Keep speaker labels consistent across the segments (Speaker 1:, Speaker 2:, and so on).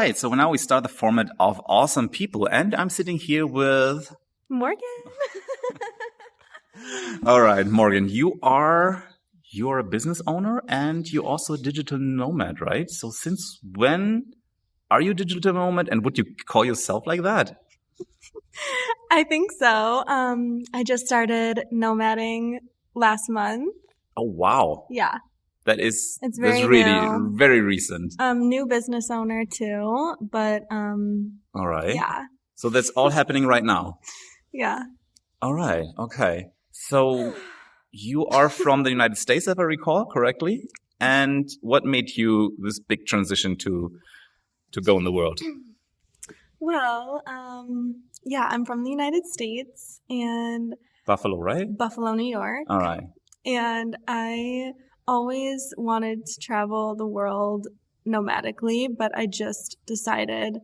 Speaker 1: right. So now we start the format of awesome people. And I'm sitting here with
Speaker 2: Morgan.
Speaker 1: All right, Morgan, you are a business owner and you're also a digital nomad, right? So since when are you a digital nomad and would you call yourself like that?
Speaker 2: I think so. I just started nomading last month.
Speaker 1: Oh, wow.
Speaker 2: Yeah.
Speaker 1: That's
Speaker 2: very
Speaker 1: really
Speaker 2: new.
Speaker 1: very recent.
Speaker 2: New business owner too, but
Speaker 1: all right.
Speaker 2: Yeah.
Speaker 1: So that's all happening right now.
Speaker 2: Yeah.
Speaker 1: All right. Okay. So you are from the United States, if I recall correctly. And what made you this big transition to go in the world?
Speaker 2: Well, yeah, I'm from the United States and
Speaker 1: Buffalo, right?
Speaker 2: Buffalo, New York.
Speaker 1: All right.
Speaker 2: And I always wanted to travel the world nomadically, but I just decided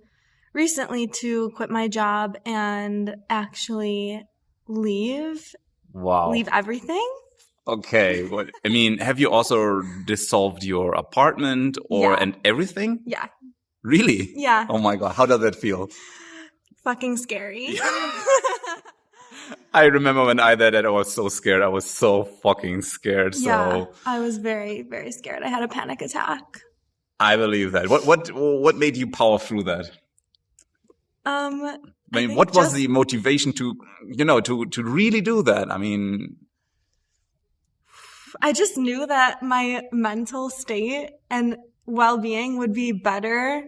Speaker 2: recently to quit my job and actually leave.
Speaker 1: Wow.
Speaker 2: Leave everything.
Speaker 1: Okay. What I mean, have you also dissolved your apartment and everything?
Speaker 2: Yeah.
Speaker 1: Really?
Speaker 2: Yeah.
Speaker 1: Oh my God. How does that feel?
Speaker 2: Fucking scary.
Speaker 1: I remember when I did it, I was so scared. I was so fucking scared.
Speaker 2: Yeah, I was very, very scared. I had a panic attack.
Speaker 1: I believe that. What made you power through that?
Speaker 2: I
Speaker 1: mean, what was the motivation to really do that? I mean,
Speaker 2: I just knew that my mental state and well-being would be better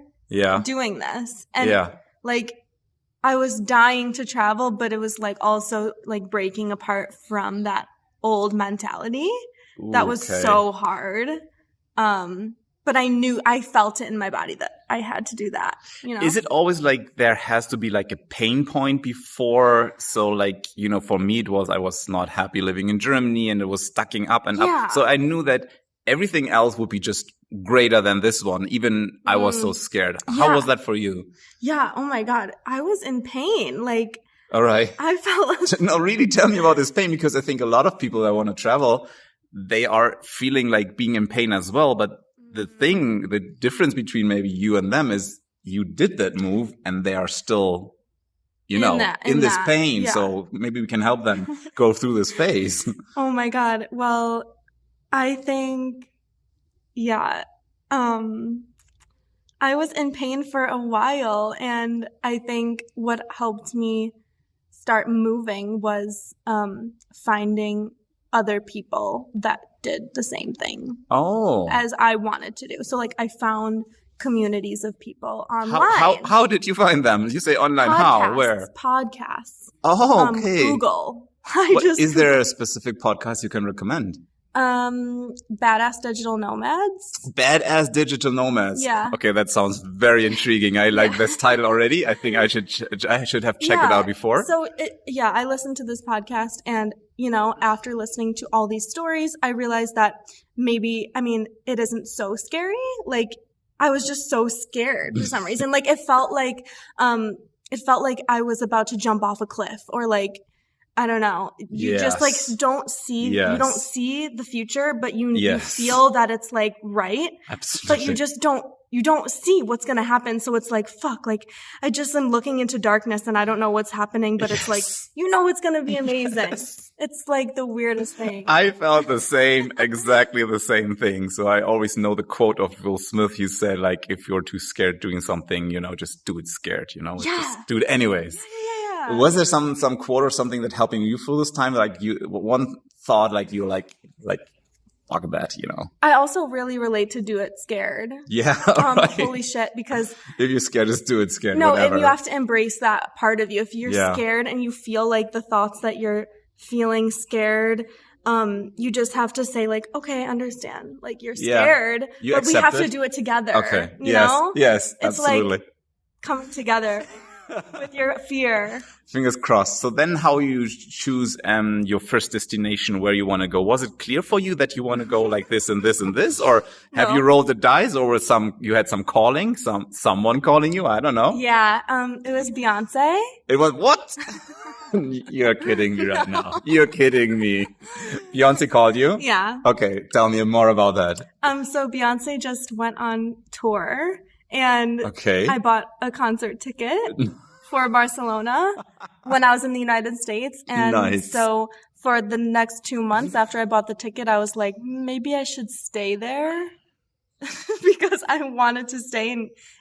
Speaker 2: doing this. And like, I was dying to travel, but it was like also like breaking apart from that old mentality. That was so hard. But I felt it in my body that I had to do that, you know?
Speaker 1: Is it always like there has to be like a pain point before? So like, for me, I was not happy living in Germany and it was stacking up and up. So I knew that everything else would be just greater than this one. Even I was so scared. How was that for you?
Speaker 2: Yeah. Oh my God. I was in pain. Like,
Speaker 1: all right.
Speaker 2: I felt
Speaker 1: no, really tell me about this pain, because I think a lot of people that want to travel, they are feeling like being in pain as well. But the difference between maybe you and them is you did that move and they are still, in this pain. Yeah. So maybe we can help them go through this phase.
Speaker 2: Oh my God. Well, I think, I was in pain for a while, and I think what helped me start moving was finding other people that did the same thing as I wanted to do. So like I found communities of people online.
Speaker 1: How did you find them? You say online.
Speaker 2: Podcasts,
Speaker 1: how? Where?
Speaker 2: Podcasts.
Speaker 1: Oh, okay.
Speaker 2: Google.
Speaker 1: Is there a specific podcast you can recommend?
Speaker 2: Badass Digital Nomads.
Speaker 1: Badass Digital Nomads.
Speaker 2: Yeah.
Speaker 1: Okay, that sounds very intriguing. I like this title already. I think I should have checked it out before.
Speaker 2: So I listened to this podcast, and after listening to all these stories, I realized that it isn't so scary. Like I was just so scared for some reason. Like it felt like I was about to jump off a cliff, or like, I don't know. You just like don't see, you don't see the future, but you feel that it's like right.
Speaker 1: Absolutely.
Speaker 2: But you don't see what's going to happen. So it's like, fuck, like I just am looking into darkness and I don't know what's happening, but it's like, it's going to be amazing. It's like the weirdest thing.
Speaker 1: I felt exactly the same thing. So I always know the quote of Will Smith. He said, like, if you're too scared doing something, just do it scared, just do it anyways.
Speaker 2: Yeah.
Speaker 1: Was there some quote or something that helping you through this time? Like one thought, like you like talk about that,
Speaker 2: I also really relate to do it scared.
Speaker 1: Yeah. Right.
Speaker 2: Holy shit. Because
Speaker 1: if you're scared, just do it scared.
Speaker 2: No,
Speaker 1: whatever.
Speaker 2: And you have to embrace that part of you. If you're scared and you feel like the thoughts that you're feeling scared, you just have to say like, okay, I understand. Like you're scared, but we have to do it together.
Speaker 1: Okay.
Speaker 2: You know?
Speaker 1: Yes,
Speaker 2: it's
Speaker 1: absolutely.
Speaker 2: Like, come together with your fear.
Speaker 1: Fingers crossed. So then how you choose your first destination where you want to go? Was it clear for you that you want to go like this and this and this? Or have you rolled the dice, or you had some calling, someone calling you? I don't know.
Speaker 2: Yeah. It was Beyonce.
Speaker 1: It was what? You're kidding me right now. You're kidding me. Beyonce called you?
Speaker 2: Yeah.
Speaker 1: Okay. Tell me more about that.
Speaker 2: So Beyonce just went on tour. And
Speaker 1: Okay.
Speaker 2: I bought a concert ticket for Barcelona when I was in the United States. And
Speaker 1: Nice.
Speaker 2: so for the next 2 months after I bought the ticket, I was like, maybe I should stay there because I wanted to stay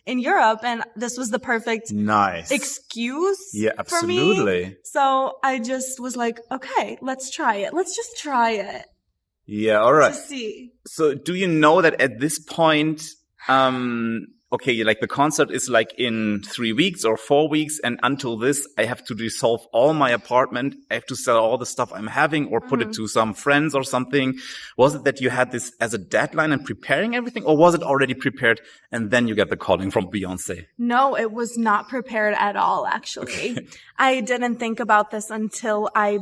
Speaker 2: in Europe. And this was the perfect
Speaker 1: Nice.
Speaker 2: excuse
Speaker 1: Yeah,
Speaker 2: for me.
Speaker 1: absolutely.
Speaker 2: So I just was like, okay, let's try it. Let's just try it
Speaker 1: Yeah, all right.
Speaker 2: to see.
Speaker 1: So do you know that at this point, okay, like the concert is like in 3 weeks or 4 weeks, and until this, I have to dissolve all my apartment. I have to sell all the stuff I'm having or put it to some friends or something. Was it that you had this as a deadline and preparing everything, or was it already prepared and then you get the calling from Beyonce?
Speaker 2: No, it was not prepared at all, actually. I didn't think about this until I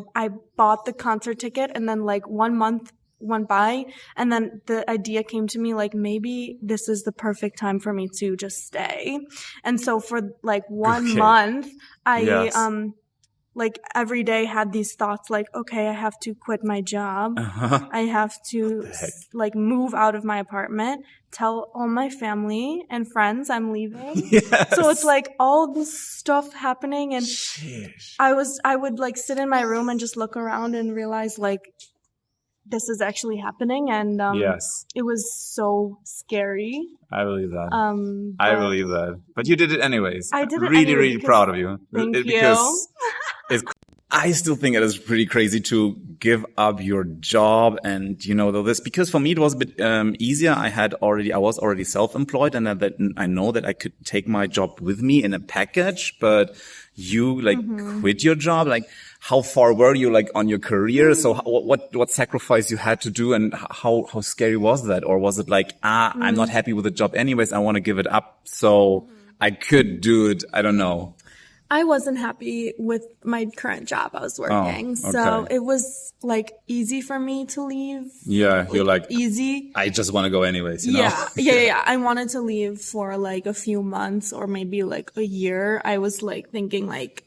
Speaker 2: bought the concert ticket, and then like 1 month went by, and then the idea came to me like, maybe this is the perfect time for me to just stay. And so for like 1 month, I like every day had these thoughts like, okay, I have to quit my job. I have to like move out of my apartment, tell all my family and friends I'm leaving.
Speaker 1: Yes.
Speaker 2: So it's like all this stuff happening, and I would like sit in my room and just look around and realize like, this is actually happening, and it was so scary.
Speaker 1: I believe that. I believe that. But you did it anyways.
Speaker 2: I did it
Speaker 1: really,
Speaker 2: anyway
Speaker 1: really
Speaker 2: because-
Speaker 1: proud of you.
Speaker 2: Thank you.
Speaker 1: Because I still think it is pretty crazy to give up your job and, you know, this, because for me it was a bit easier. I was already self-employed, and I know that I could take my job with me in a package, but you like quit your job. Like, how far were you like on your career? So what sacrifice you had to do, and how scary was that? Or was it like, I'm not happy with the job anyways, I want to give it up so I could do it? I don't know.
Speaker 2: I wasn't happy with my current job I was working.
Speaker 1: Oh, okay.
Speaker 2: So it was like easy for me to leave.
Speaker 1: Yeah, you're like,
Speaker 2: easy.
Speaker 1: I just want to go anyways, you know?
Speaker 2: Yeah. I wanted to leave for like a few months or maybe like a year. I was like thinking like,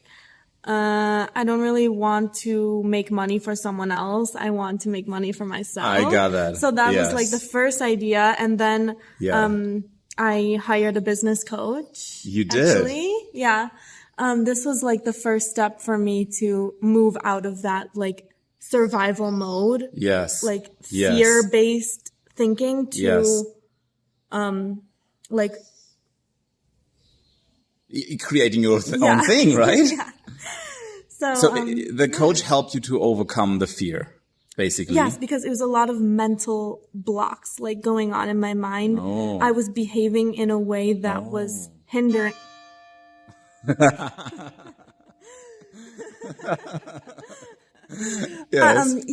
Speaker 2: I don't really want to make money for someone else. I want to make money for myself.
Speaker 1: I got that.
Speaker 2: So that was like the first idea. And then, I hired a business coach.
Speaker 1: You did?
Speaker 2: Actually. Yeah. This was like the first step for me to move out of that like survival mode.
Speaker 1: Yes.
Speaker 2: Like fear-based thinking to, like
Speaker 1: creating your own thing, right?
Speaker 2: Yeah.
Speaker 1: So the coach helped you to overcome the fear, basically.
Speaker 2: Yes, because it was a lot of mental blocks like going on in my mind. I was behaving in a way that was hindering.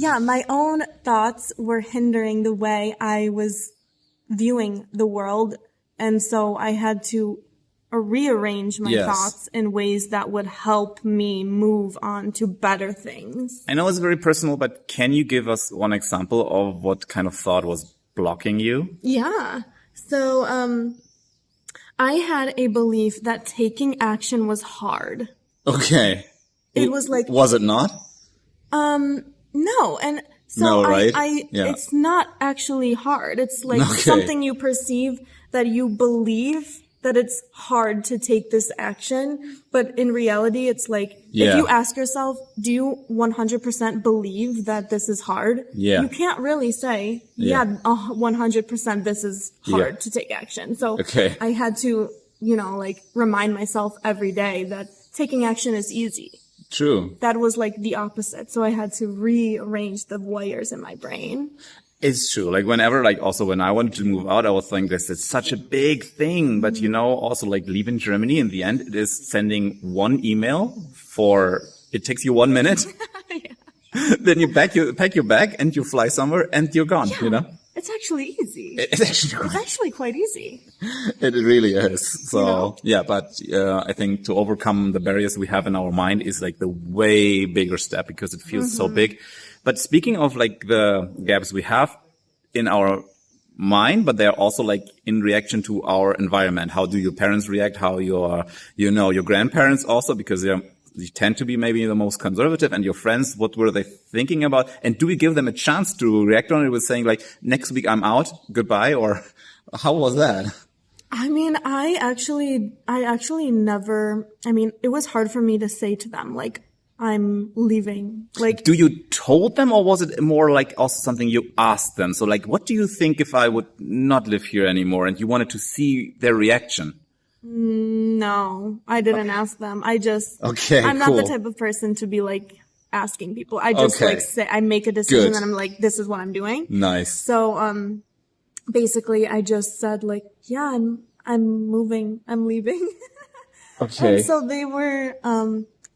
Speaker 2: My own thoughts were hindering the way I was viewing the world. And so I had to rearrange my thoughts in ways that would help me move on to better things.
Speaker 1: I know it's very personal, but can you give us one example of what kind of thought was blocking you?
Speaker 2: Yeah. So, I had a belief that taking action was hard.
Speaker 1: Okay.
Speaker 2: It was like...
Speaker 1: Was it not?
Speaker 2: No. And so
Speaker 1: no, right?
Speaker 2: It's not actually hard. It's like something you perceive that you believe that it's hard to take this action. But in reality, it's like, if you ask yourself, do you 100% believe that this is hard?
Speaker 1: Yeah.
Speaker 2: You can't really say, 100% this is hard to take action. So I had to, like remind myself every day that taking action is easy.
Speaker 1: True.
Speaker 2: That was like the opposite. So I had to rearrange the wires in my brain.
Speaker 1: It's true. Like whenever, like also when I wanted to move out, I was thinking this is such a big thing. But also like leaving Germany in the end, it is sending one email it takes you 1 minute. Then you pack your bag and you fly somewhere and you're gone,
Speaker 2: It's actually easy.
Speaker 1: It's
Speaker 2: actually quite easy.
Speaker 1: It really is. So but I think to overcome the barriers we have in our mind is like the way bigger step because it feels so big. But speaking of like the gaps we have in our mind, but they're also like in reaction to our environment. How do your parents react? How your grandparents also, because they tend to be maybe the most conservative, and your friends, what were they thinking about? And do we give them a chance to react on it with saying like, next week I'm out, goodbye? Or how was that?
Speaker 2: I mean, I actually never, I mean, it was hard for me to say to them, like, I'm leaving. Like,
Speaker 1: Do you told them, or was it more like also something you asked them? So like, what do you think if I would not live here anymore, and you wanted to see their reaction?
Speaker 2: no, I didn't ask them.
Speaker 1: Okay,
Speaker 2: I'm
Speaker 1: cool.
Speaker 2: not the type of person to be like asking people. I just
Speaker 1: Okay.
Speaker 2: like say, I make a decision
Speaker 1: Good.
Speaker 2: and I'm like, this is what I'm doing.
Speaker 1: Nice.
Speaker 2: So, basically I just said like, yeah, I'm moving, I'm leaving.
Speaker 1: Okay.
Speaker 2: And so they were,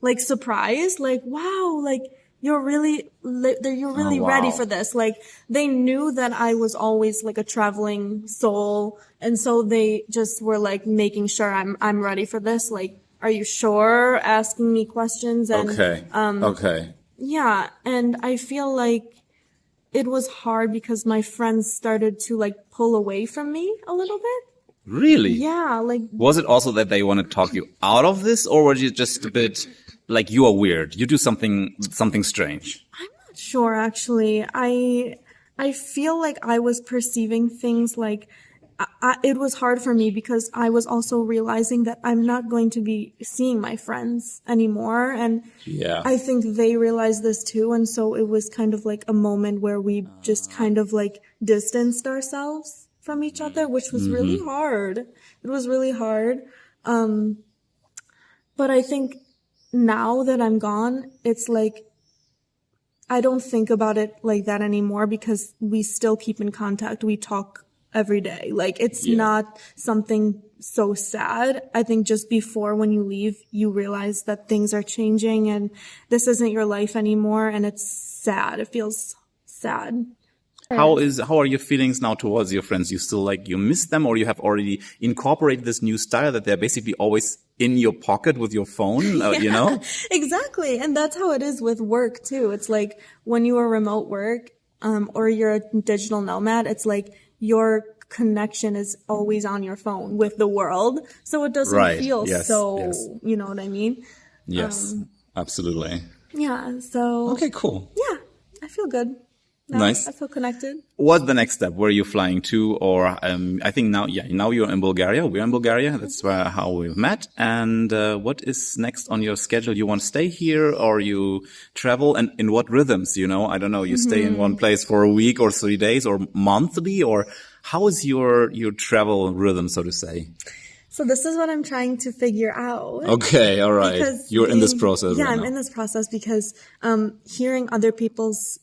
Speaker 2: like surprised, like, wow, like you're really
Speaker 1: wow.
Speaker 2: ready for this. Like they knew that I was always like a traveling soul. And so they just were like making sure I'm ready for this. Like, are you sure? Asking me questions. And,
Speaker 1: Okay.
Speaker 2: yeah. And I feel like it was hard because my friends started to like pull away from me a little bit.
Speaker 1: Really?
Speaker 2: Yeah. Like,
Speaker 1: Was it also that they want to talk you out of this, or were you just a bit like, you are weird, you do something strange?
Speaker 2: I'm not sure actually. I feel like I was perceiving things like it was hard for me because I was also realizing that I'm not going to be seeing my friends anymore. And
Speaker 1: Yeah.
Speaker 2: I think they realized this too. And so it was kind of like a moment where we just kind of like distanced ourselves from each other, which was really hard. It was really hard. But I think now that I'm gone, it's like, I don't think about it like that anymore because we still keep in contact. We talk every day. Like it's not something so sad. I think just before when you leave, you realize that things are changing and this isn't your life anymore. And it's sad. It feels sad.
Speaker 1: How are your feelings now towards your friends? You still like, you miss them, or you have already incorporated this new style that they're basically always in your pocket with your phone, you know?
Speaker 2: Exactly. And that's how it is with work too. It's like when you are remote work, or you're a digital nomad, it's like your connection is always on your phone with the world. So it doesn't feel you know what I mean?
Speaker 1: Yes, absolutely.
Speaker 2: Yeah. So.
Speaker 1: Okay, cool.
Speaker 2: Yeah. I feel good. Now
Speaker 1: Nice.
Speaker 2: I feel connected.
Speaker 1: What's the next step? Where are you flying to? Or I think now you're in Bulgaria. We're in Bulgaria. That's how we've met. And what is next on your schedule? You want to stay here, or you travel? And in what rhythms? You know, I don't know. You stay in one place for a week or 3 days or monthly, or how is your travel rhythm, so to say?
Speaker 2: So this is what I'm trying to figure out.
Speaker 1: Okay, all right.
Speaker 2: Because
Speaker 1: You're in this process.
Speaker 2: Yeah,
Speaker 1: right
Speaker 2: I'm
Speaker 1: now.
Speaker 2: in this process because hearing other people's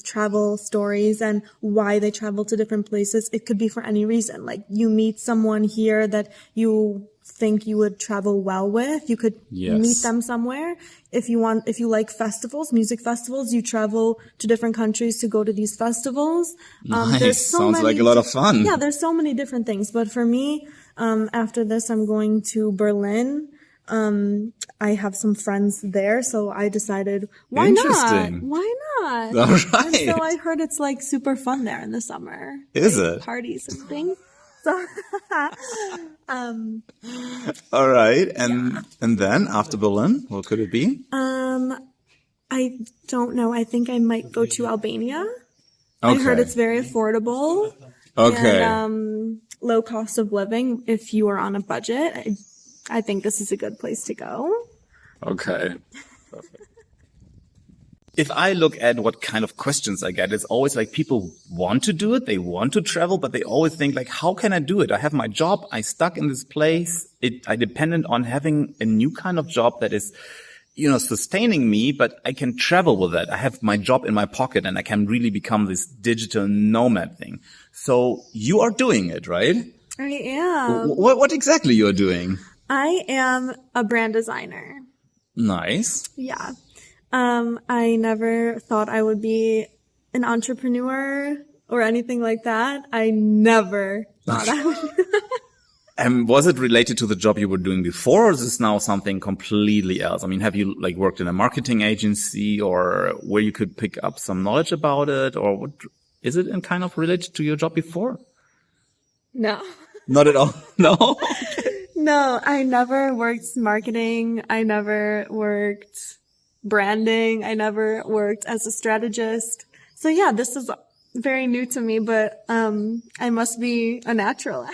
Speaker 2: travel stories and why they travel to different places, it could be for any reason. Like you meet someone here that you think you would travel well with. You could meet them somewhere. If you like festivals, music festivals, you travel to different countries to go to these festivals.
Speaker 1: Nice. Sounds like a lot of fun.
Speaker 2: Yeah, there's so many different things. But for me, after this, I'm going to Berlin. I have some friends there, so I decided, why not? Why not?
Speaker 1: All right.
Speaker 2: And so I heard it's like super fun there in the summer.
Speaker 1: Is
Speaker 2: like,
Speaker 1: it?
Speaker 2: Parties and things. So,
Speaker 1: all right. And then after Berlin, what could it be?
Speaker 2: I don't know. I think I might go to Albania.
Speaker 1: Okay.
Speaker 2: I heard it's very affordable.
Speaker 1: Okay.
Speaker 2: And, low cost of living if you are on a budget. I think this is a good place to go.
Speaker 1: Okay. Perfect. If I look at what kind of questions I get, it's always like people want to do it. They want to travel, but they always think like, how can I do it? I have my job. I stuck in this place. I dependent on having a new kind of job that is, you know, sustaining me, but I can travel with that. I have my job in my pocket and I can really become this digital nomad thing. So you are doing it, right?
Speaker 2: I am.
Speaker 1: What exactly you're doing?
Speaker 2: I am a brand designer.
Speaker 1: Nice.
Speaker 2: Yeah. I never thought I would be an entrepreneur or anything like that. I never thought I would.
Speaker 1: And was it related to the job you were doing before, or is this now something completely else? I mean, have you like worked in a marketing agency or where you could pick up some knowledge about it, or what, is it in kind of related to your job before?
Speaker 2: No.
Speaker 1: Not at all. No.
Speaker 2: No, I never worked marketing. I never worked branding. I never worked as a strategist. So yeah, this is very new to me, but I must be a natural.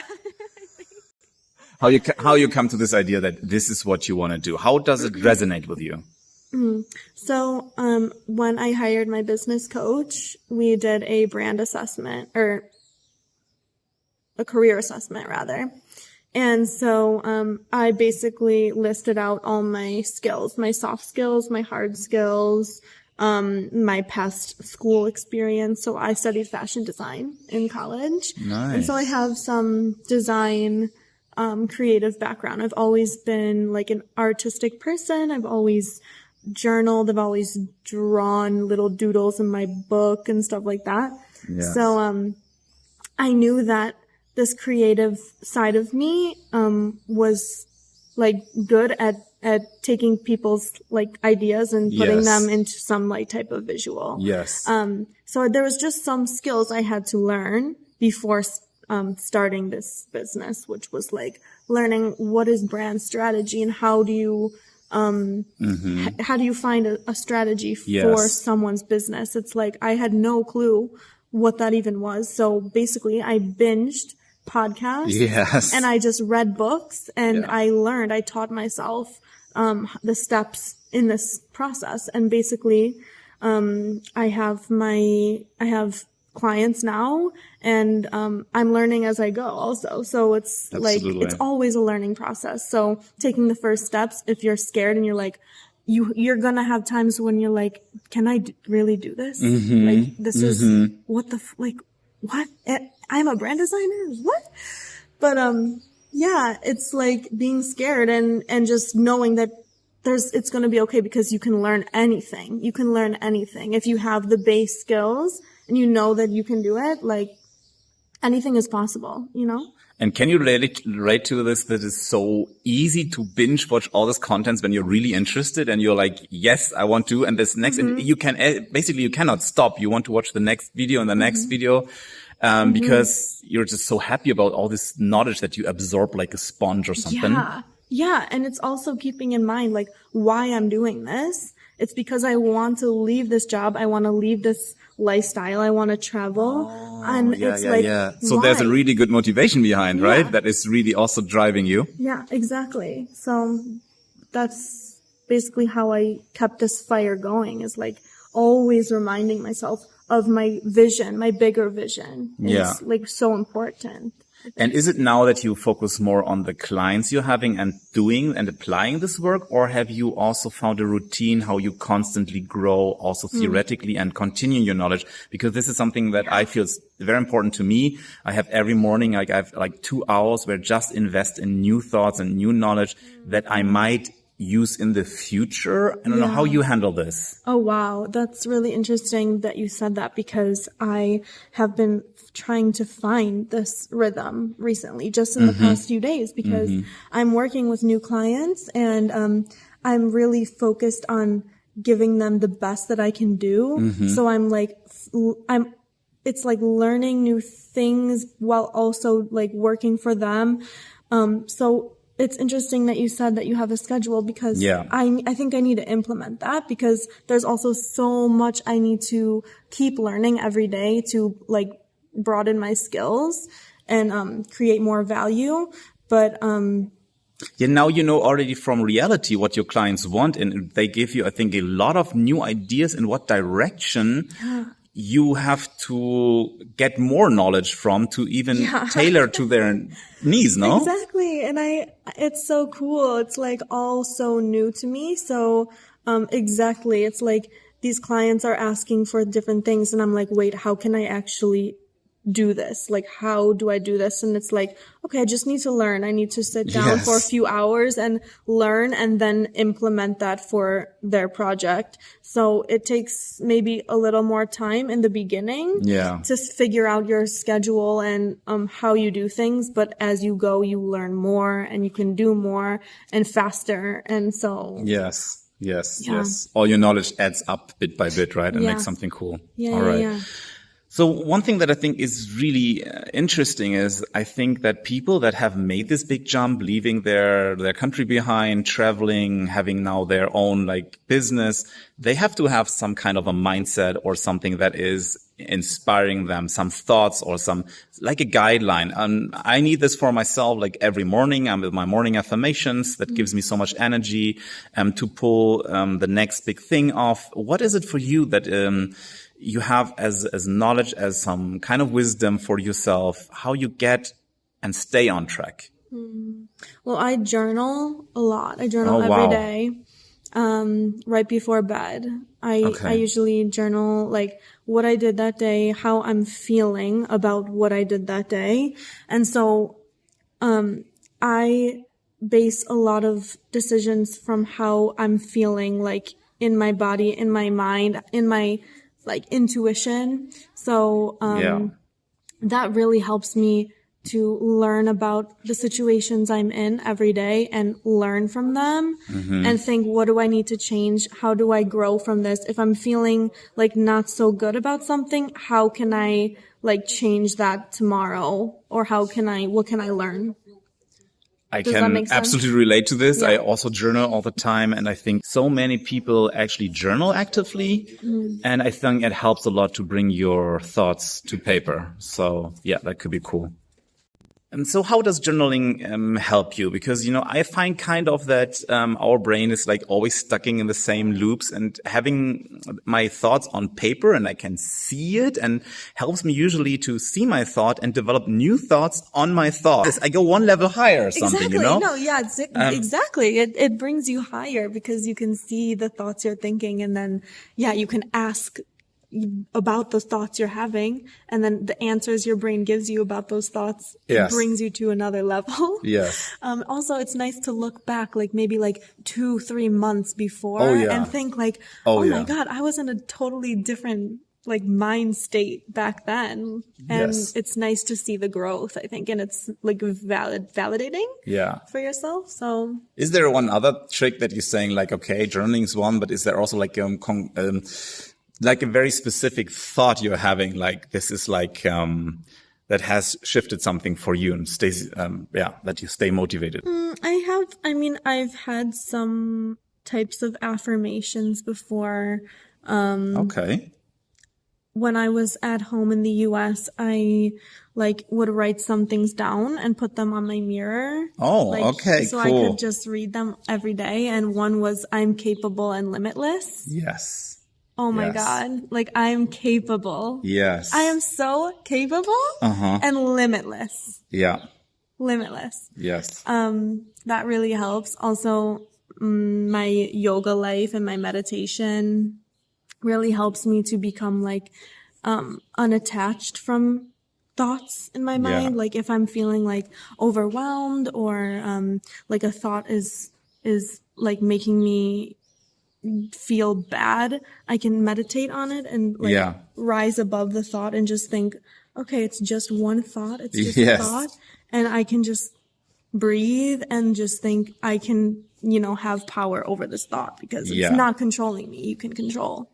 Speaker 1: How you come to this idea that this is what you want to do? How does it resonate with you?
Speaker 2: So, when I hired my business coach, we did a brand assessment, or a career assessment rather. And so, I basically listed out all my skills, my soft skills, my hard skills, my past school experience. So I studied fashion design in college.
Speaker 1: Nice.
Speaker 2: And so I have some design, creative background. I've always been like an artistic person. I've always journaled. I've always drawn little doodles in my book and stuff like that.
Speaker 1: Yes.
Speaker 2: So, I knew that this creative side of me, was like good at taking people's like ideas and putting them into some like type of visual.
Speaker 1: Yes.
Speaker 2: So there was just some skills I had to learn before, starting this business, which was like learning what is brand strategy and how do you, how do you find a strategy for someone's business? It's like, I had no clue what that even was. So basically I binged podcasts and I just read books and I taught myself, the steps in this process. And basically, I have clients now and, I'm learning as I go also. So it's like, it's always a learning process. So taking the first steps, if you're scared and you're like, you're gonna have times when you're like, can I really do this? Like, this is what what? I'm a brand designer? What? But, yeah, it's like being scared and just knowing that it's going to be okay because you can learn anything. You can learn anything. If you have the base skills and you know that you can do it, like anything is possible, you know?
Speaker 1: And can you relate to this, that it's so easy to binge watch all this content when you're really interested and you're like, yes, I want to, and this next, and you cannot stop. You want to watch the next video and the next video, because you're just so happy about all this knowledge that you absorb like a sponge or something.
Speaker 2: Yeah. And it's also keeping in mind, like, why I'm doing this. It's because I want to leave this job. I want to leave this lifestyle. I want to travel. So
Speaker 1: there's a really good motivation behind, right? That is really also driving you.
Speaker 2: Yeah, exactly. So that's basically how I kept this fire going, is like always reminding myself of my vision, my bigger vision. It's like so important.
Speaker 1: And is it now that you focus more on the clients you're having and doing and applying this work, or have you also found a routine how you constantly grow also theoretically and continue your knowledge? Because this is something that I feel is very important to me. I have every morning, like I have like 2 hours where I just invest in new thoughts and new knowledge that I might use in the future. I don't know how you handle this.
Speaker 2: Oh, wow. That's really interesting that you said that, because I have been trying to find this rhythm recently, just in the past few days, because I'm working with new clients and I'm really focused on giving them the best that I can do. So I'm like, it's like learning new things while also like working for them. So it's interesting that you said that you have a schedule, because I think I need to implement that, because there's also so much I need to keep learning every day to like broaden my skills and create more value. But
Speaker 1: now you know already from reality what your clients want, and they give you, I think, a lot of new ideas in what direction you have to get more knowledge from to even tailor to their needs, no?
Speaker 2: Exactly. And it's so cool. It's like all so new to me. So, exactly. It's like these clients are asking for different things and I'm like, wait, how can I actually do this? Like, how do I do this? And it's like, okay, I just need to learn. I need to sit down for a few hours and learn and then implement that for their project. So it takes maybe a little more time in the beginning to figure out your schedule and how you do things. But as you go, you learn more and you can do more and faster. And so
Speaker 1: Yes. All your knowledge adds up bit by bit, right? And makes something cool. All right. So one thing that I think is really interesting is I think that people that have made this big jump, leaving their country behind, traveling, having now their own like business, they have to have some kind of a mindset or something that is inspiring them, some thoughts or some like a guideline. I need this for myself. Like every morning, I'm with my morning affirmations. That gives me so much energy to pull the next big thing off. What is it for you that you have as knowledge, as some kind of wisdom for yourself, how you get and stay on track?
Speaker 2: Well, I journal a lot. I journal every day, right before bed. I usually journal like what I did that day, how I'm feeling about what I did that day. And so, I base a lot of decisions from how I'm feeling, like in my body, in my mind, in my like intuition. So, that really helps me to learn about the situations I'm in every day and learn from them and think, what do I need to change? How do I grow from this? If I'm feeling like not so good about something, how can I like change that tomorrow? Or what can I learn?
Speaker 1: I can absolutely relate to this. Yeah. I also journal all the time. And I think so many people actually journal actively. And I think it helps a lot to bring your thoughts to paper. So yeah, that could be cool. And so how does journaling help you? Because, I find kind of that our brain is like always stuck in the same loops, and having my thoughts on paper and I can see it and helps me usually to see my thought and develop new thoughts on my thoughts. I go one level higher or something,
Speaker 2: Exactly. No, yeah, exactly. It brings you higher because you can see the thoughts you're thinking, and then, you can ask about those thoughts you're having, and then the answers your brain gives you about those thoughts brings you to another level.
Speaker 1: Yes.
Speaker 2: Also, it's nice to look back, like maybe like 2-3 months before and think like, my God, I was in a totally different like mind state back then. And it's nice to see the growth, I think. And it's like validating for yourself. So
Speaker 1: is there one other trick that you're saying like, okay, journaling is one, but is there also like, like a very specific thought you're having, like this is like, that has shifted something for you and stays, that you stay motivated?
Speaker 2: I've had some types of affirmations before. When I was at home in the US, I like would write some things down and put them on my mirror. So
Speaker 1: cool.
Speaker 2: I could just read them every day. And one was, I'm capable and limitless.
Speaker 1: Yes.
Speaker 2: Oh my God. Like I'm capable.
Speaker 1: Yes.
Speaker 2: I am so capable and limitless.
Speaker 1: Yeah.
Speaker 2: Limitless.
Speaker 1: Yes.
Speaker 2: That really helps. Also, my yoga life and my meditation really helps me to become like, unattached from thoughts in my mind. Like if I'm feeling like overwhelmed or, like a thought is like making me feel bad, I can meditate on it and like rise above the thought and just think, okay, it's just one thought. It's just a thought. And I can just breathe and just think I can, have power over this thought because it's not controlling me. You can control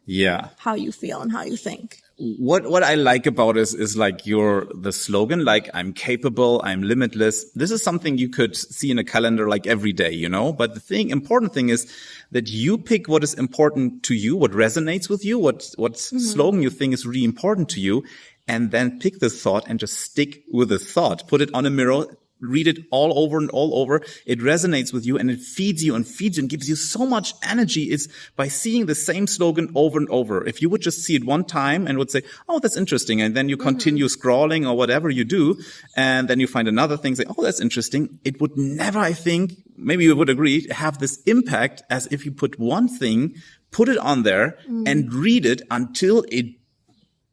Speaker 2: how you feel and how you think.
Speaker 1: What I like about it is like the slogan, like I'm capable, I'm limitless. This is something you could see in a calendar like every day, but the important thing is that you pick what is important to you, what resonates with you, what slogan you think is really important to you, and then pick the thought and just stick with the thought, put it on a mirror, read it all over and all over. It resonates with you and it feeds you and gives you so much energy. It's by seeing the same slogan over and over. If you would just see it one time and would say, oh, that's interesting. And then you continue scrolling or whatever you do. And then you find another thing, say, oh, that's interesting. It would never, I think, maybe you would agree, have this impact as if you put one thing, put it on there and read it until it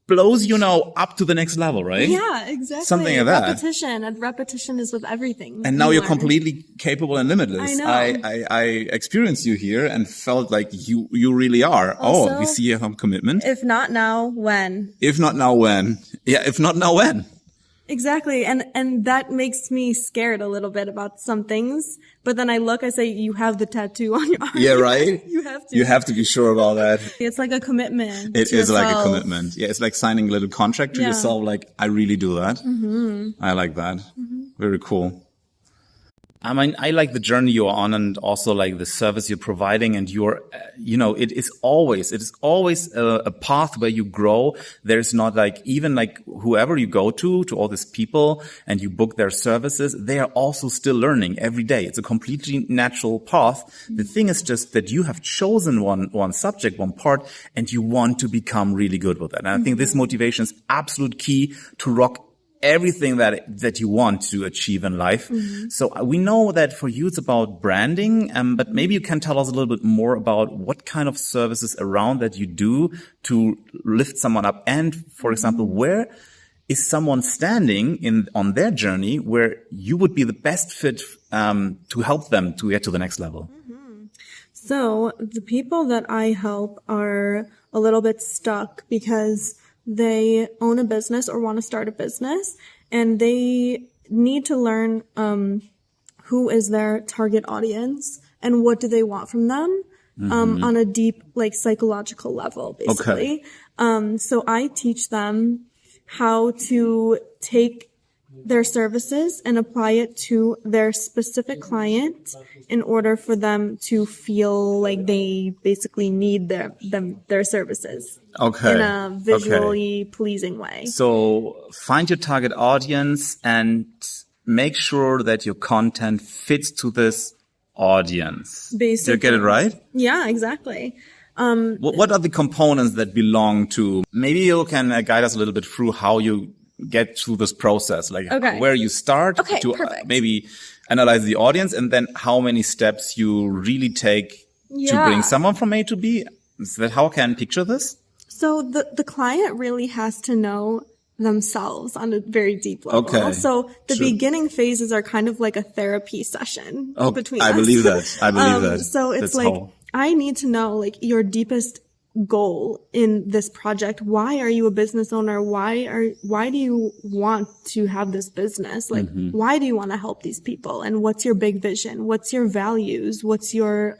Speaker 1: blows you up to the next level, right?
Speaker 2: Yeah, exactly.
Speaker 1: Something like that.
Speaker 2: Repetition. And repetition is with everything.
Speaker 1: And now you're completely capable and
Speaker 2: I
Speaker 1: limitless.
Speaker 2: know.
Speaker 1: I experienced you here and felt like you really are. Also, we see a commitment.
Speaker 2: If not now, when?
Speaker 1: If not now, when? Yeah, if not now, when?
Speaker 2: Exactly. And that makes me scared a little bit about some things. But then I say, you have the tattoo on your arm.
Speaker 1: Yeah, right?
Speaker 2: You have to.
Speaker 1: You have to be sure about that.
Speaker 2: It's like a commitment.
Speaker 1: It
Speaker 2: to
Speaker 1: is
Speaker 2: yourself.
Speaker 1: like a commitment. Yeah, it's like signing a little contract to yourself. Like, I really do that. I like that. Very cool. I mean, I like the journey you're on and also like the service you're providing, and it is always a path where you grow. There's not like, even like whoever you go to all these people and you book their services, they are also still learning every day. It's a completely natural path. The thing is just that you have chosen one subject, one part, and you want to become really good with it. And I think this motivation is absolute key to rock everything that you want to achieve in life. So we know that for you it's about branding, but maybe you can tell us a little bit more about what kind of services around that you do to lift someone up. And for example, where is someone standing on their journey where you would be the best fit to help them to get to the next level?
Speaker 2: So the people that I help are a little bit stuck because they own a business or want to start a business, and they need to learn who is their target audience and what do they want from them on a deep, like, psychological level, basically. Okay. So I teach them how to take their services and apply it to their specific client in order for them to feel like they basically need their services. Okay. In a visually pleasing way.
Speaker 1: So find your target audience and make sure that your content fits to this audience. Basically. Did you get it right?
Speaker 2: Yeah, exactly.
Speaker 1: What are the components that belong to? Maybe you can guide us a little bit through how you get through this process, like where you start to maybe analyze the audience, and then how many steps you really take to bring someone from A to B. Is that how I can picture this?
Speaker 2: So the client really has to know themselves on a very deep level. Okay. So the beginning phases are kind of like a therapy session between us. I believe that. So it's I need to know like your deepest goal in this project. Why are you a business owner? Why do you want to have this business? Like, why do you want to help these people? And what's your big vision? What's your values? What's your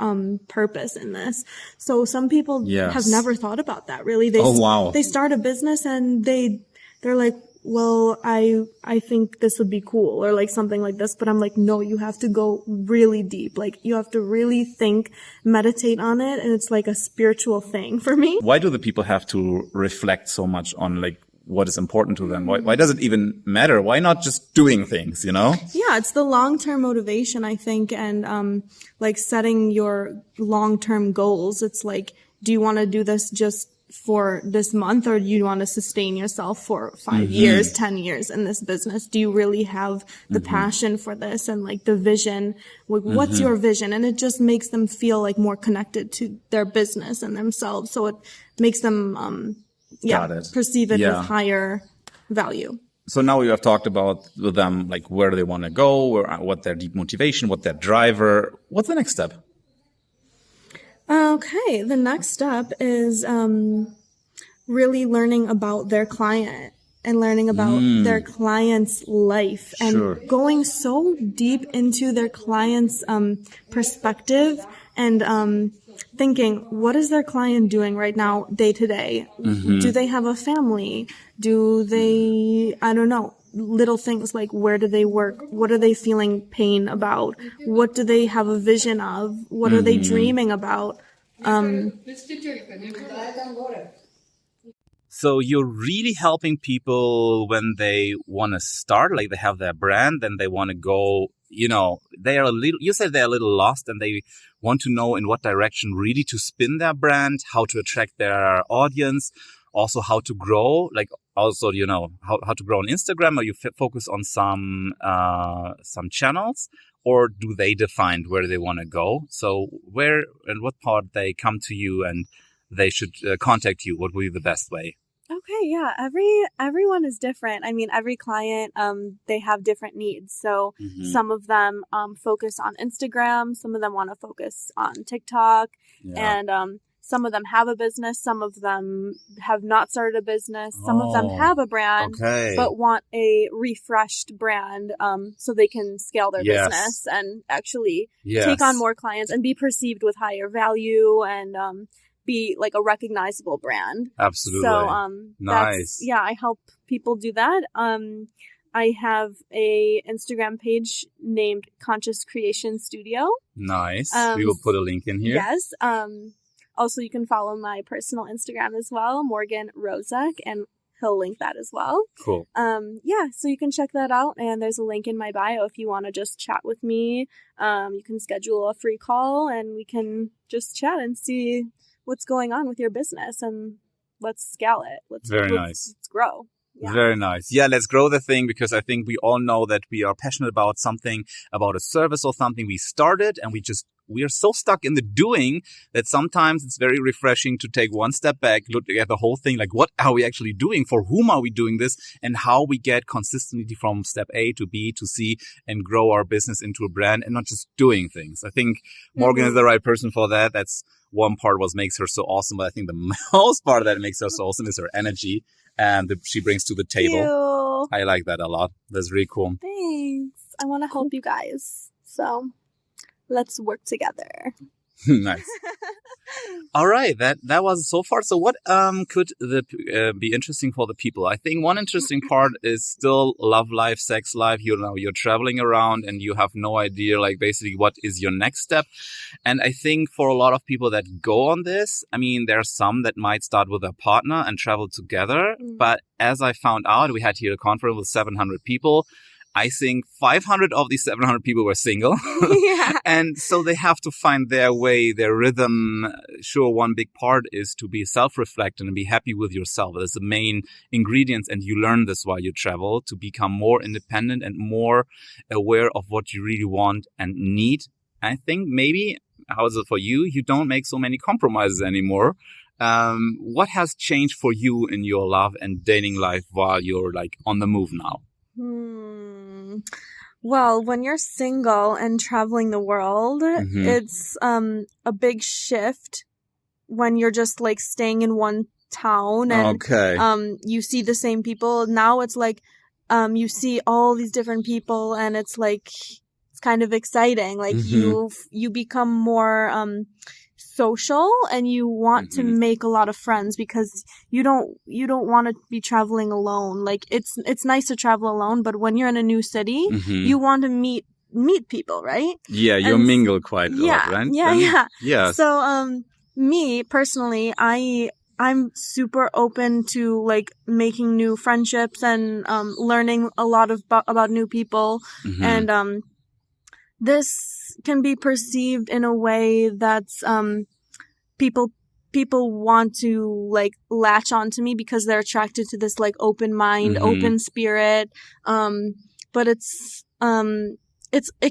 Speaker 2: purpose in this? So some people have never thought about that really. They start a business and they're like, well, I think this would be cool, or like something like this. But I'm like, no, you have to go really deep. Like, you have to really think, meditate on it. And it's like a spiritual thing for me.
Speaker 1: Why do the people have to reflect so much on like what is important to them? Why does it even matter? Why not just doing things, Yeah,
Speaker 2: it's the long-term motivation, I think. And, like setting your long-term goals. It's like, do you want to do this just for this month, or do you want to sustain yourself for 5 years, 10 years in this business? Do you really have the passion for this and like the vision? Like, what's your vision? And it just makes them feel like more connected to their business and themselves. So it makes them, perceive it with higher value.
Speaker 1: So now you have talked about with them, like where they want to go, what their deep motivation, what their driver. What's the next step?
Speaker 2: Okay, the next step is really learning about their client and learning about their client's life and going so deep into their client's perspective and thinking, what is their client doing right now, day to day? Do they have a family? Do they, I don't know, little things like where do they work? What are they feeling pain about? What do they have a vision of? What are they dreaming about?
Speaker 1: So you're really helping people when they want to start, like they have their brand and they want to go, they are you said they're a little lost and they want to know in what direction really to spin their brand, how to attract their audience, also how to grow, like also, how to grow on Instagram, or you focus on some channels, or do they define where they want to go? So where and what part they come to you and they should contact you? What would be the best way?
Speaker 2: Okay, yeah. Everyone is different. I mean, every client, they have different needs. So some of them focus on Instagram, some of them want to focus on TikTok, and some of them have a business, some of them have not started a business, some of them have a brand, but want a refreshed brand so they can scale their business and actually take on more clients and be perceived with higher value and be like a recognizable brand.
Speaker 1: Absolutely.
Speaker 2: So
Speaker 1: nice.
Speaker 2: I help people do that. I have a Instagram page named Conscious Creation Studio.
Speaker 1: Nice. We will put a link in here.
Speaker 2: Yes. Also, you can follow my personal Instagram as well, Morgan Rozek, and he'll link that as well.
Speaker 1: Cool.
Speaker 2: So you can check that out. And there's a link in my bio if you want to just chat with me. You can schedule a free call and we can just chat and see what's going on with your business and let's scale it. Let's grow. Yeah.
Speaker 1: Very nice. Yeah, let's grow the thing, because I think we all know that we are passionate about something, about a service or something we started, and we are so stuck in the doing that sometimes it's very refreshing to take one step back, look at the whole thing, like what are we actually doing? For whom are we doing this? And how we get consistency from step A to B to C and grow our business into a brand and not just doing things. I think Morgan is the right person for that. That's one part what makes her so awesome. But I think the most part that makes her so awesome is her energy and she brings to the table. I like that a lot. That's really cool.
Speaker 2: Thanks. I want to help you guys. So let's work together.
Speaker 1: Nice. All right. That was so far. So what could be interesting for the people? I think one interesting part is still love life, sex life. You're traveling around and you have no idea, like basically what is your next step. And I think for a lot of people that go on this, I mean, there are some that might start with a partner and travel together. But as I found out, we had here a conference with 700 people. I think 500 of these 700 people were single. And so they have to find their way, their rhythm. Sure, one big part is to be self-reflective and be happy with yourself. That's the main ingredients. And you learn this while you travel to become more independent and more aware of what you really want and need. I think maybe, how is it for you? You don't make so many compromises anymore. What has changed for you in your love and dating life while you're like on the move now?
Speaker 2: Well, when you're single and traveling the world, it's a big shift when you're just like staying in one town and you see the same people. Now it's like you see all these different people and it's like it's kind of exciting. Like you become more social and you want to make a lot of friends because you don't want to be traveling alone. Like it's nice to travel alone, but when you're in a new city, you want to meet people, right?
Speaker 1: Yeah, you mingle quite a lot, right?
Speaker 2: Yeah. So me personally, I'm super open to like making new friendships and learning a lot about new people and this can be perceived in a way that's people want to like latch onto me because they're attracted to this like open mind, open spirit. But it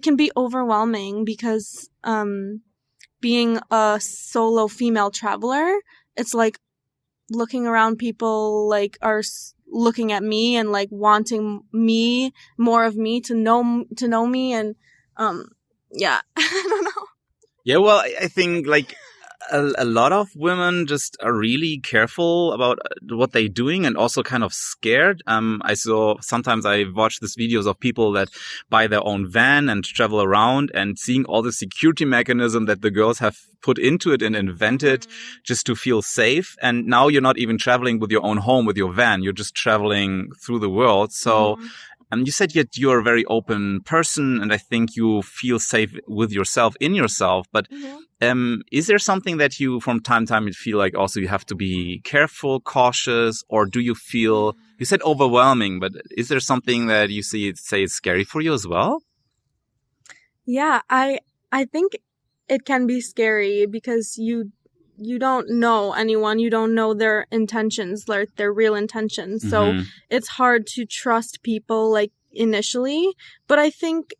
Speaker 2: can be overwhelming because being a solo female traveler, it's like looking around, people like are looking at me and like wanting me, more of me, to know me and I don't know.
Speaker 1: Yeah, well, I think like a lot of women just are really careful about what they're doing and also kind of scared. Sometimes I watch these videos of people that buy their own van and travel around and seeing all the security mechanism that the girls have put into it and invented just to feel safe. And now you're not even traveling with your own home, with your van. You're just traveling through the world. So you said that you're a very open person, and I think you feel safe with yourself, in yourself. But is there something that you, from time to time, you feel like also you have to be careful, cautious, or do you feel, you said overwhelming, but is there something that you say is scary for you as well?
Speaker 2: Yeah, I think it can be scary because you don't know anyone. You don't know their intentions, like their real intentions. So it's hard to trust people like initially. But I think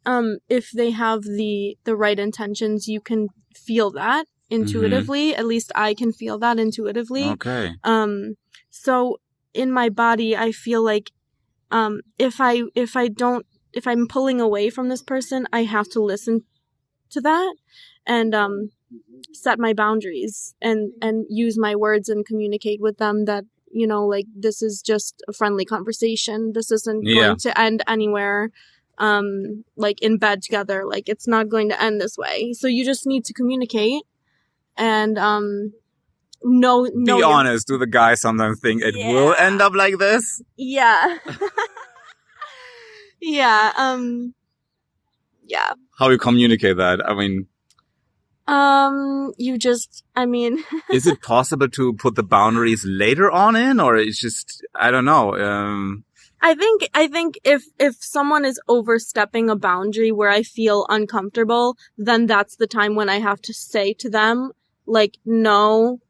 Speaker 2: if they have the right intentions, you can feel that intuitively. At least I can feel that intuitively.
Speaker 1: Okay.
Speaker 2: So in my body, I feel like if I'm pulling away from this person, I have to listen to that. And set my boundaries and use my words and communicate with them that, you know, like, this is just a friendly conversation. This isn't going to end anywhere, like in bed together. Like, it's not going to end this way. So you just need to communicate and, be
Speaker 1: honest. Do the guys sometimes think it will end up like this?
Speaker 2: Yeah. Yeah. Yeah.
Speaker 1: How you communicate that? I mean,
Speaker 2: is
Speaker 1: it possible to put the boundaries later on in, or it's just, I don't know.
Speaker 2: I think if someone is overstepping a boundary where I feel uncomfortable, then that's the time when I have to say to them, like, no,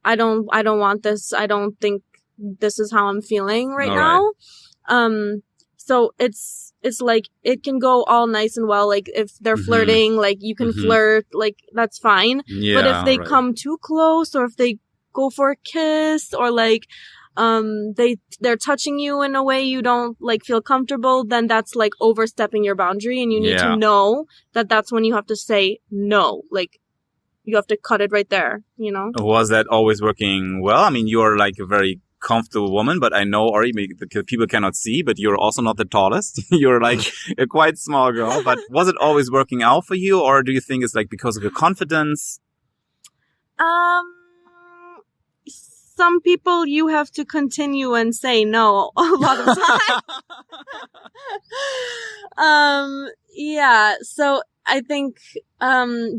Speaker 2: I don't want this. I don't think this is how I'm feeling right now. So it's like, it can go all nice and well. Like, if they're flirting, like, you can flirt, like, that's fine.
Speaker 1: Yeah,
Speaker 2: but if they come too close, or if they go for a kiss, or like, they're touching you in a way you don't like feel comfortable, then that's like overstepping your boundary, and you need to know that that's when you have to say no. Like, you have to cut it right there, you know?
Speaker 1: Was that always working well? I mean, you're like a very comfortable woman, but I know, Ori, the people cannot see, but you're also not the tallest. You're like a quite small girl, but was it always working out for you, or do you think it's like because of your confidence?
Speaker 2: Some people you have to continue and say no a lot of time. Yeah, so I think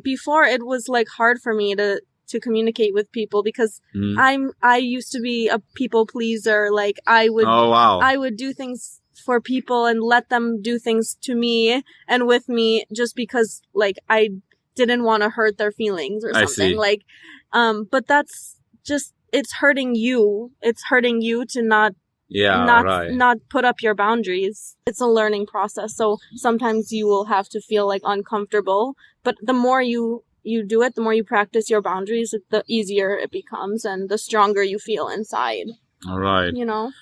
Speaker 2: before it was like hard for me to communicate with people, because I used to be a people pleaser. Like, I would do things for people and let them do things to me and with me, just because like I didn't want to hurt their feelings or something. Like, but that's just, it's hurting you. It's hurting you to not put up your boundaries. It's a learning process. So sometimes you will have to feel like uncomfortable, but the more you do it, the more you practice your boundaries, the easier it becomes and the stronger you feel inside.
Speaker 1: All right.
Speaker 2: You know?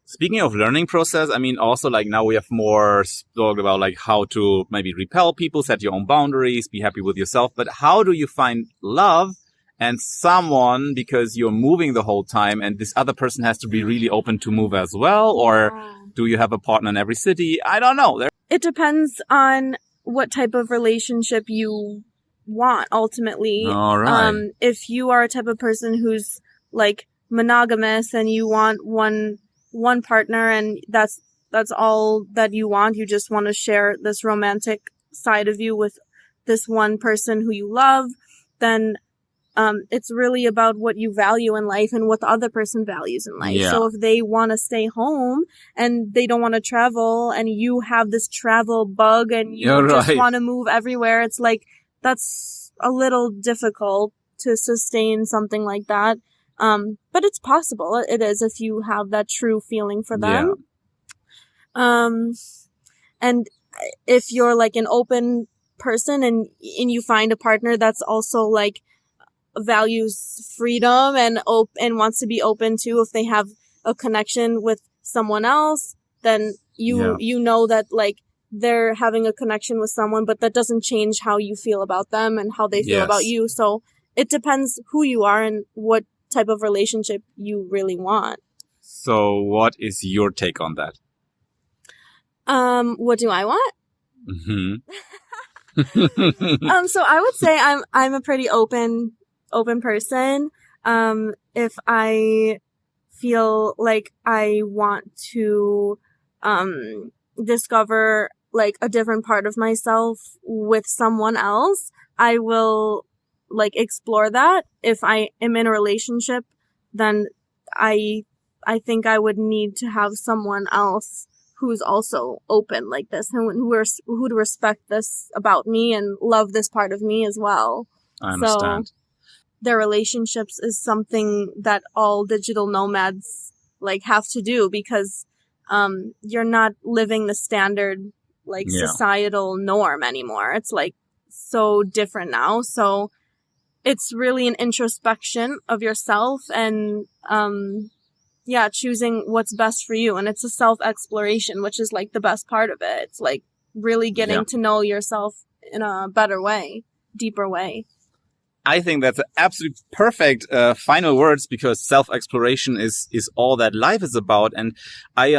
Speaker 1: Speaking of learning process, I mean, also like now we have more talk about like how to maybe repel people, set your own boundaries, be happy with yourself. But how do you find love and someone, because you're moving the whole time and this other person has to be really open to move as well? Or do you have a partner in every city? I don't know.
Speaker 2: It depends on what type of relationship you want ultimately.
Speaker 1: All right.
Speaker 2: If you are a type of person who's like monogamous and you want one partner and that's all that you want, you just want to share this romantic side of you with this one person who you love, then it's really about what you value in life and what the other person values in life. So if they want to stay home and they don't want to travel, and you have this travel bug and you just want to move everywhere, it's like, that's a little difficult to sustain something like that. But it's possible. It is, if you have that true feeling for them. And if you're like an open person and you find a partner that's also like values freedom and wants to be open to, if they have a connection with someone else, then you know that like they're having a connection with someone, but that doesn't change how you feel about them and how they feel about you. So it depends who you are and what type of relationship you really want.
Speaker 1: So what is your take on that?
Speaker 2: What do I want?
Speaker 1: Mm-hmm.
Speaker 2: So I would say I'm a pretty open person. If I feel like I want to discover like a different part of myself with someone else, I will like explore that. If I am in a relationship, then I think I would need to have someone else who's also open like this and who'd respect this about me and love this part of me as well.
Speaker 1: I understand.
Speaker 2: So their relationships is something that all digital nomads like have to do, because you're not living the standard like societal norm anymore. It's like so different now. So it's really an introspection of yourself and choosing what's best for you. And it's a self-exploration, which is like the best part of it. It's like really getting to know yourself in a better way, deeper way.
Speaker 1: I think that's absolutely perfect final words, because self-exploration is all that life is about. And I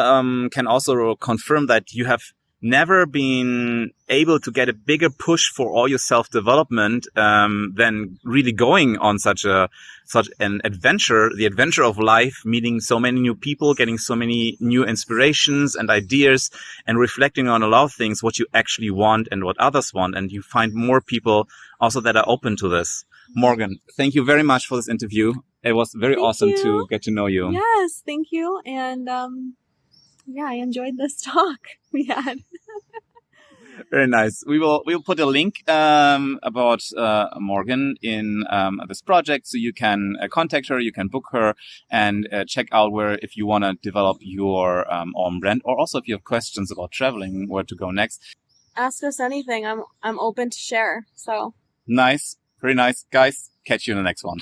Speaker 1: can also confirm that you have never been able to get a bigger push for all your self-development than really going on such an adventure, the adventure of life, meeting so many new people, getting so many new inspirations and ideas, and reflecting on a lot of things, what you actually want and what others want. And you find more people also that are open to this. Morgan, thank you very much for this interview. It was very awesome to get to know you.
Speaker 2: Yes, thank you. And yeah, I enjoyed this talk we had.
Speaker 1: Very nice. We'll put a link about Morgan in this project, so you can contact her, you can book her, and check out where, if you want to develop your own brand, or also if you have questions about traveling, where to go next.
Speaker 2: Ask us anything. I'm open to share. So
Speaker 1: nice, very nice, guys. Catch you in the next one.